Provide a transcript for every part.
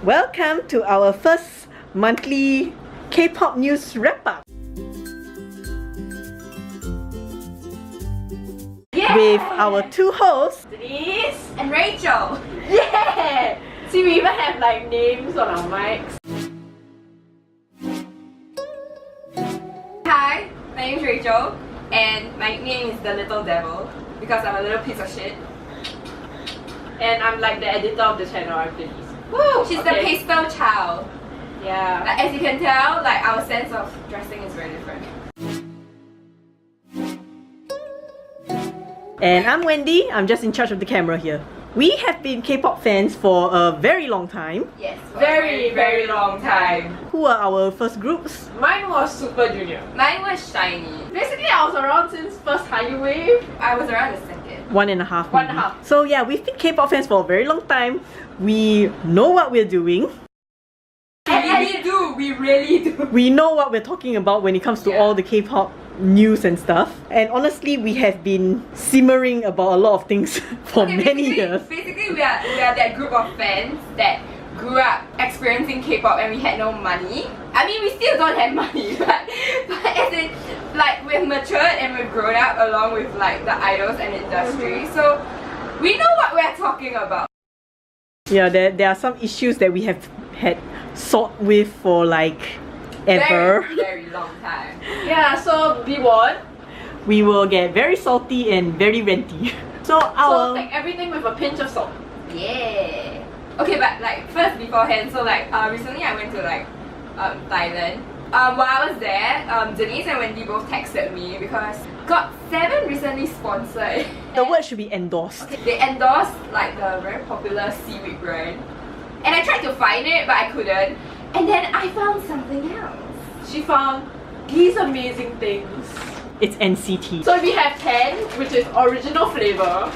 Welcome to our first monthly K-pop news wrap-up. Yeah. With our two hosts, Denise and Rachel. Yeah! See, we even have like names on our mics. Hi, my name is Rachel, and my nickname is the Little Devil because I'm a little piece of shit. And I'm like the editor of the channel, I'm pleased. Woo! She's the Okay. pastel child. Yeah. Like, as you can tell, like our sense of dressing is very different. and I'm Wendy. I'm just in charge of the camera here. We have been K-pop fans for a very long time. Yes, for Very, a very long time. Who are our first groups? Mine was Super Junior. Mine was Shiny. Basically, I was around since first Hallyu Wave. I was around the second. 1.5. 1.5. So yeah, we've been K-pop fans for a very long time. We know what we're doing. We really do. We know what we're talking about when it comes to all the K-pop news and stuff. And honestly, we have been simmering about a lot of things for many years. Basically, we are that group of fans that grew up experiencing K-pop and we had no money. I mean, we still don't have money, but as in, like, we've matured and we've grown up along with like the idols and industry. So we know what we're talking about. Yeah, there are some issues that we have had sought with for like ever. Very, very long time. Yeah, so we won. We will get very salty and very renty. So So our take everything with a pinch of salt. Yeah. Okay, but like first beforehand, so like recently I went to like Thailand. While I was there, Denise and Wendy both texted me because GOT7 recently sponsored. the word should be endorsed. They endorsed like the very popular seaweed brand, and I tried to find it but I couldn't. And then I found something else. She found these amazing things. It's NCT. So we have 10, which is original flavor.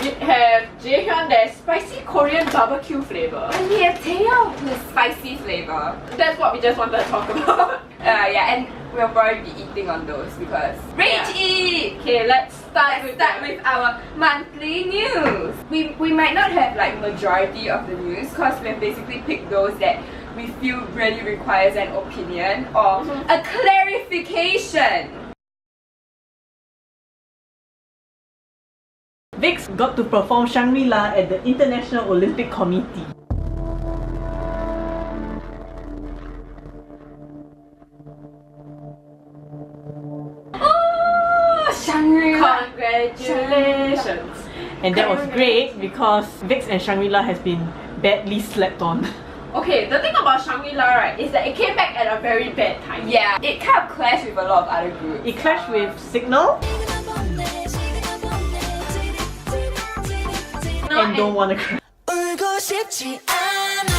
We have Jaehyun, there's spicy Korean barbecue flavor. And we have Taeyong with spicy flavor. That's what we just wanted to talk about. Yeah, and we'll probably be eating on those because Rage eat! Okay, let's start With our monthly news. We might not have like majority of the news because we've basically picked those that we feel really requires an opinion or a clarification. VIX got to perform Shangri-La at the International Olympic Committee. Oh, Shangri-La! Congratulations! And that was great because VIX and Shangri-La has been badly slept on. Okay, the thing about Shangri-La, right, is that it came back at a very bad time. Yeah, it kind of clashed with a lot of other groups. It clashed with Signal and Don't Wanna Cry. 울고 싶지 않아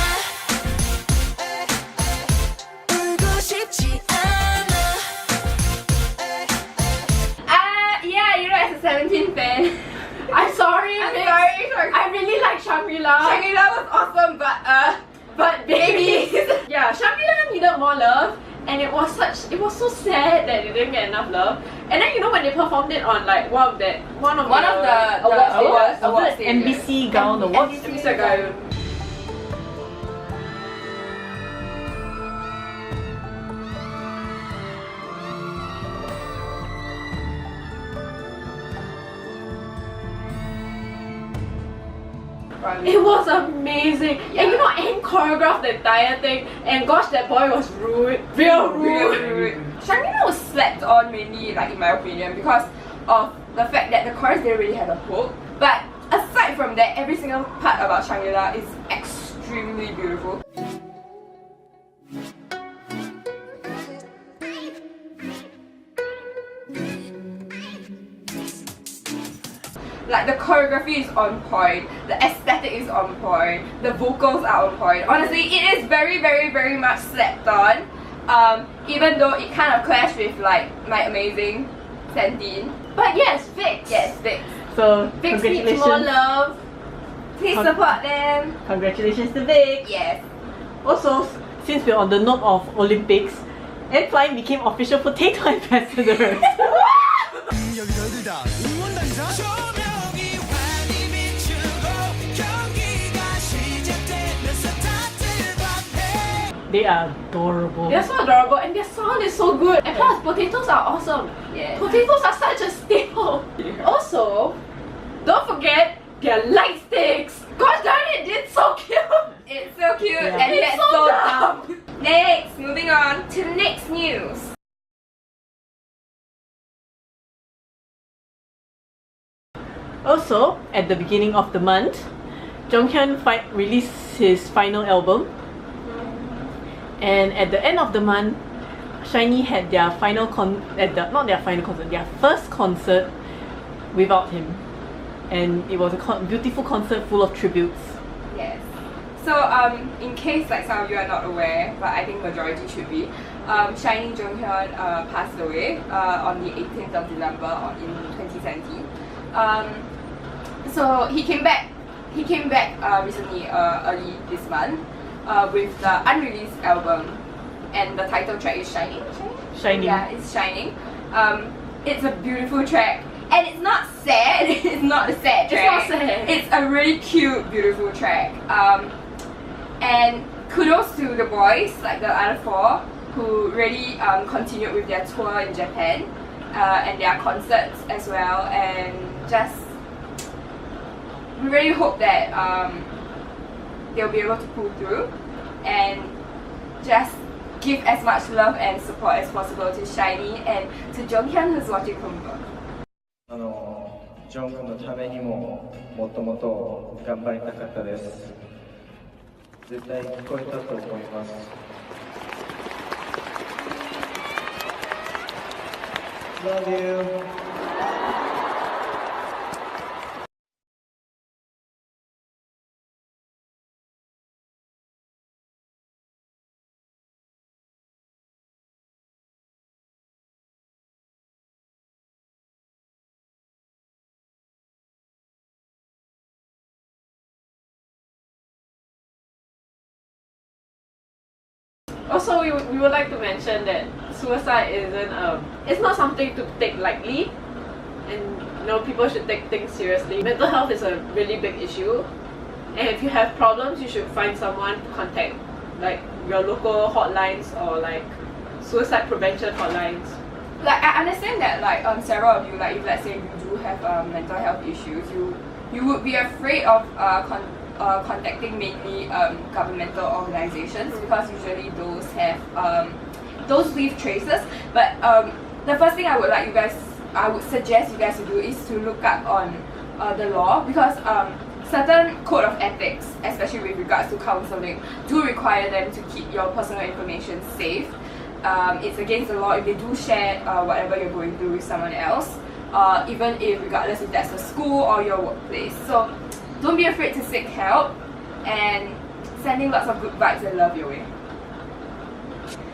울고 싶지 않아 Yeah, you know, as a 17 fan, I'm sorry, I'm Vix. sorry. I really like Shangri-La. Shangri-La was awesome, but babies. Yeah, Shangri-La needed more love, and it was so sad that it didn't get enough love. And then you know when they performed it on like one of the awards stages. NBC Gaon Awards. NBC Gaon. It was amazing. Yeah. And you know, N choreographed the entire thing, and gosh, that boy was rude. Real rude. Shangri-La was slept on mainly, like in my opinion, because of the fact that the chorus didn't really have a hook. But aside from that, every single part about Shangri-La is extremely beautiful. Like the choreography is on point, the aesthetic is on point, the vocals are on point. Honestly, it is very, very, very much slept on. Even though it kind of clashed with like My Amazing, Santine. But yes, Vix. Yes, Vix. So Vix needs congratulations. more love. Please support them. Congratulations to VIX. Yes. Also, since we're on the note of Olympics, N.Flying became official potato ambassadors. 조명이 환히 비추고 경기가 시작되면서 They are adorable. They're so adorable and their sound is so good. And plus, potatoes are awesome. Yes. Potatoes are such a staple. Also, don't forget their light sticks. Gosh darn it, it's so cute. It's so cute Yeah. and It's that's so so dumb. dumb. Next, moving on to the next news. Also, at the beginning of the month, Jun.K released his final album. And at the end of the month, SHINee had their their first concert without him. And it was a beautiful concert full of tributes. Yes. So, in case like some of you are not aware, but I think majority should be, SHINee Jun.K passed away on the 18th of December in 2017. So he came back recently, early this month, with the unreleased album, and the title track is Shining. Shining. Yeah, it's Shining. It's a beautiful track. And it's not sad, it's not a sad track. It's not sad. It's a really cute, beautiful track. And kudos to the boys, like the other four, who really continued with their tour in Japan and their concerts as well. And just, we really hope that they'll be able to pull through and just give as much love and support as possible to SHINee and to Jun.K who's watching from above. ジョン君のためにももっともっと頑張りたかったです。絶対聞こえたと思います。Love you. Also, we would like to mention that suicide isn't it's not something to take lightly, and people should take things seriously. Mental health is a really big issue, and if you have problems, you should find someone to contact, like your local hotlines or like suicide prevention hotlines. Like, I understand that like several of you, like if let's say you do have mental health issues, you would be afraid of contacting mainly governmental organizations, because usually those have those leave traces. But the first thing I would suggest you guys to do is to look up on the law, because certain code of ethics, especially with regards to counseling, do require them to keep your personal information safe. It's against the law if they do share whatever you're going through with someone else, even if regardless if that's the school or your workplace. So don't be afraid to seek help, and sending lots of good vibes and love your way.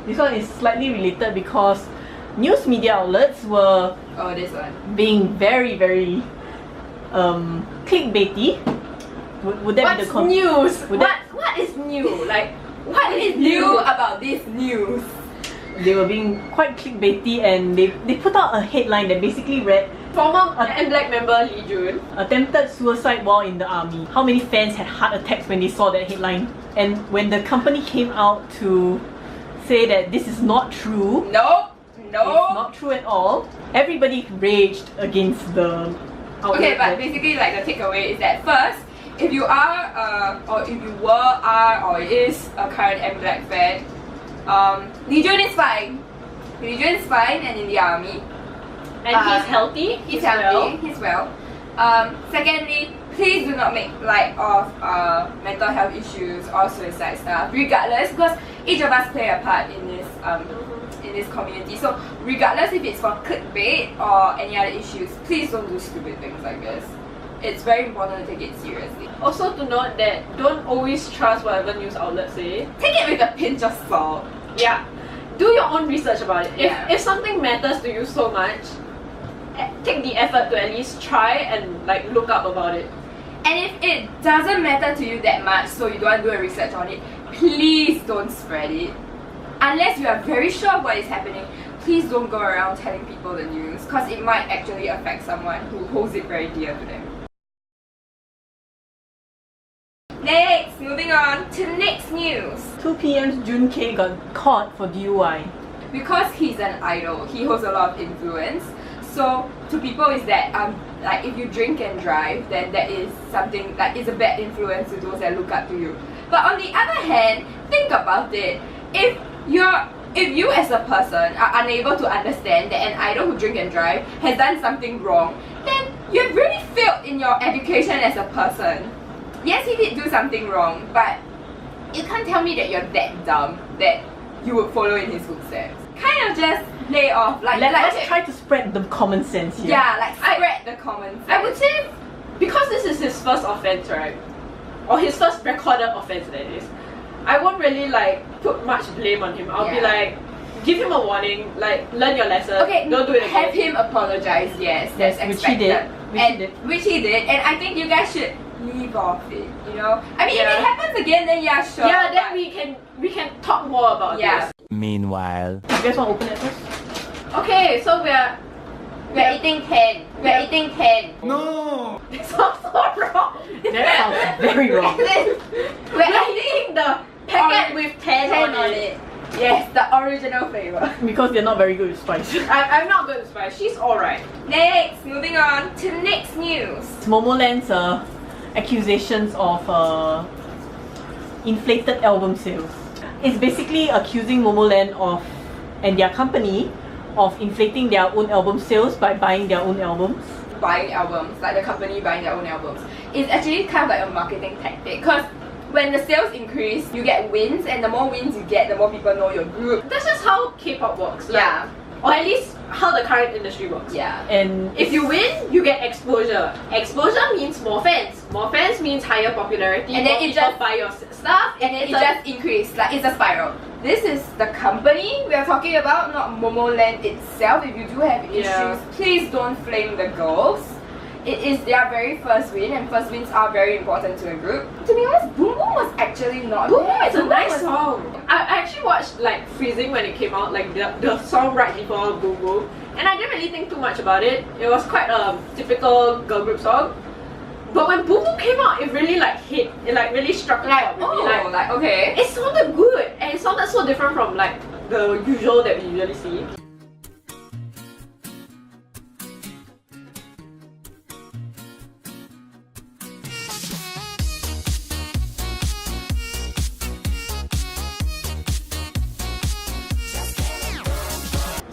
This one is slightly related because news media outlets were This one. being very, very clickbaity. Would that be What's the news? Would that- What is new? Like, What is new about this news? They were being quite clickbaity, and they put out a headline that basically read, former N.Black member Lee Jun attempted suicide while in the army. How many fans had heart attacks when they saw that headline? And when the company came out to say that this is not true, Nope. it's Nope. not true at all, everybody raged against the outlet. Okay, but basically like the takeaway is that first, if you are or if you were, are, or is a current N.Black fan, Lee Jun is fine. Lee Jun is fine and in the army. and he's healthy. He's well. healthy. He's well. Secondly, please do not make light of mental health issues or suicide stuff, regardless, because each of us play a part in this community. So regardless if it's for clickbait or any other issues, please don't do stupid things like this. It's very important to take it seriously. Also to note that don't always trust whatever news outlets say. Take it with a pinch of salt. Yeah, do your own research about it. Yeah. If something matters to you so much, take the effort to at least try and like look up about it. And if it doesn't matter to you that much, so you don't want to do a research on it, please don't spread it. Unless you are very sure of what is happening, please don't go around telling people the news, because it might actually affect someone who holds it very dear to them. Next, moving on to the next news. 2 p.m. Jun.K got caught for DUI. Because he's an idol, he holds a lot of influence. So to people is that like if you drink and drive, then that is something that is a bad influence to those that look up to you. But on the other hand, think about it. If you as a person are unable to understand that an idol who drink and drive has done something wrong, then you've really failed in your education as a person. Yes, he did do something wrong, but you can't tell me that you're that dumb that you would follow in his footsteps. Kind of just lay off. Let's try to spread the common sense here. Yeah, like spread the common sense. I would say, because this is his first offense, right? Or his first recorded offense, that is. I won't really like put much blame on him. I'll be like, give him a warning, like learn your lesson. Okay, don't do it again. Have him apologize. Yes, that's expected. Which he did, and I think you guys should leave off it. You know, I mean, if it happens again, then yeah, sure. Yeah, then we can talk more about this. Meanwhile, You guys want to open it first? Okay, so we're eating 10. We're eating 10. No! It sounds so wrong. That sounds very wrong. We're eating the packet with 10 on it. Yes, the original flavor. Because they're not very good with spice. I'm not good with spice. She's alright. Next, moving on to the next news. Momoland's accusations of inflated album sales. It's basically accusing Momoland and their company of inflating their own album sales by buying their own albums. Buying albums, like the company buying their own albums. It's actually kind of like a marketing tactic, because when the sales increase, you get wins, and the more wins you get, the more people know your group. That's just how K-pop works. Like, Yeah. Or at least how the current industry works. Yeah. And If you win, you get exposure. Exposure means more fans. More fans means higher popularity. And then more it people just- buy your stuff, And then it just increased, like it's a spiral. This is the company we are talking about, not Momoland itself. If you do have issues, please don't flame the girls. It is their very first win, and first wins are very important to a group. To be honest, Boom Boom was actually not Boom bad. is a Boom nice was- song. I actually watched like Freezing when it came out, like the song right before Boom Boom, and I didn't really think too much about it. It was quite a typical girl group song. But when Boom Boom came out, it really like hit. It like really struck a Like, chord with me. oh, like okay. It sounded good, and it sounded so different from like the usual that we usually see.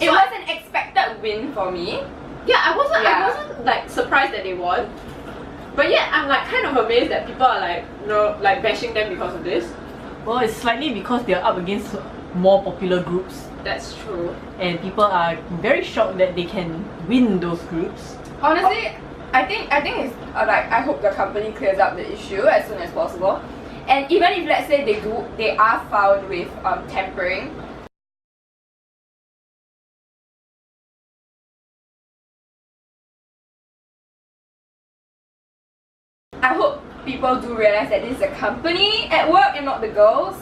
It was an expected win for me. Yeah, I wasn't Yeah. like surprised that they won. But yet I'm like kind of amazed that people are like, you know, like bashing them because of this. well, it's slightly because they're up against more popular groups, That's true. and people are very shocked that they can win those groups. Honestly, I think it's like I hope the company clears up the issue as soon as possible. And even if let's say they are found with tampering, I hope people do realize that this is a company at work and not the girls,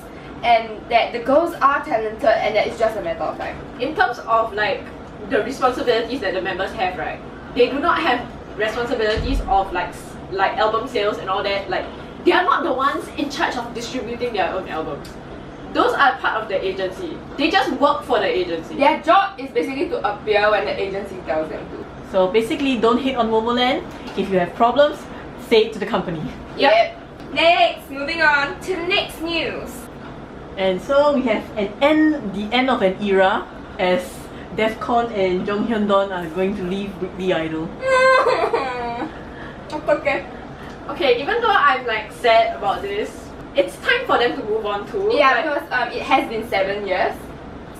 and that the girls are talented and that it's just a matter of time. In terms of like the responsibilities that the members have, right? They do not have responsibilities of like album sales and all that. Like they are not the ones in charge of distributing their own albums. Those are part of the agency. They just work for the agency. Their job is basically to appear when the agency tells them to. So basically, don't hate on Momoland. If you have problems, say it to the company. Yep. Next, moving on to the next news. And so we have the end of an era, as Defcon and Jong Hyun-don are going to leave Weekly Idol. Okay. Okay, even though I'm like sad about this, it's time for them to move on too. Yeah, Like, because it has been 7 years.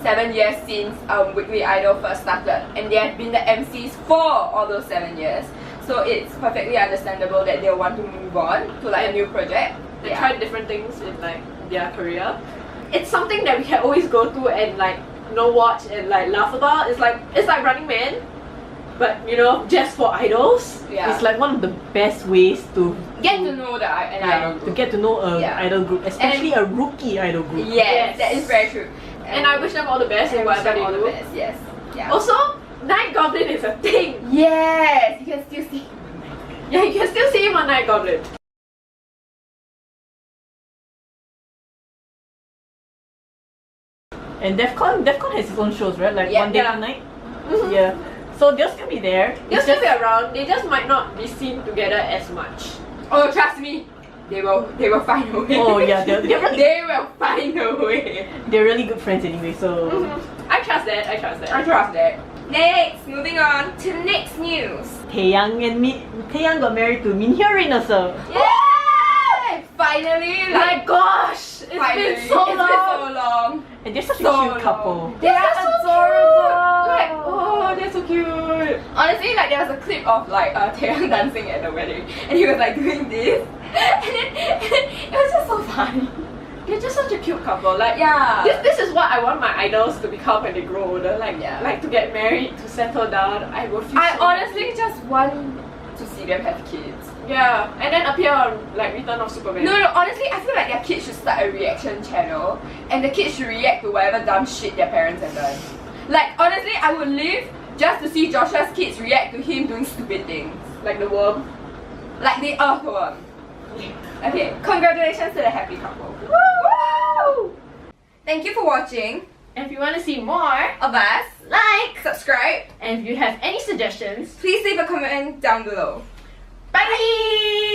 7 years since Weekly Idol first started, and they have been the MCs for all those 7 years. So it's perfectly understandable that they'll want to move on to like a new project. they try different things in like their career. It's something that we can always go to and like watch and like laugh about. It's like Running Man, but you know, just for idols. Yeah. It's like one of the best ways to Get to know an idol to group. get to know a Yeah. idol group, especially a rookie idol group. Yes, Yes. that is very true. And I wish them all the best in whatever they all the do. best. Yes. Yeah. Also, Night Goblin is a thing. Yes, you can still see. Yeah, you can still see him on Night Goblin. And Defcon has its own shows, right? Like Yeah. One Day Yeah. Tonight. Mhm. Yeah. So they'll still be there. They'll It's still just- be around. They just might not be seen together as much. Oh, trust me, they will find a way. Oh yeah, they're really, They will find a way. they're really good friends anyway. So I trust that. I trust that. I trust that. Next, moving on to the next news. Taeyang got married to Min Hyo-rin also. Yay! Finally, My gosh, it's finally, been so it's long. been so long. And they're such a So cute long. couple. They are so adorable. cute. Like, Oh, they're so cute. honestly, like there was a clip of like Taeyang dancing at the wedding, and he was like doing this, and then it was just so funny. They're just such a cute couple. Like, Yeah. this is what I want my idols to become when they grow older. Like, Yeah. like to get married, to settle down. I will feel. I so honestly happy. just want to see them have kids. Yeah, and then appear on like Return of Superman. No, honestly, I feel like their kids should start a reaction channel, and the kids should react to whatever dumb shit their parents have done. Like, honestly, I would live just to see Joshua's kids react to him doing stupid things. Like the worm. Like the earthworm. Okay, congratulations to the happy couple. Woo! Thank you for watching. And if you want to see more, Of us, like, subscribe, and if you have any suggestions, please leave a comment down below. bye!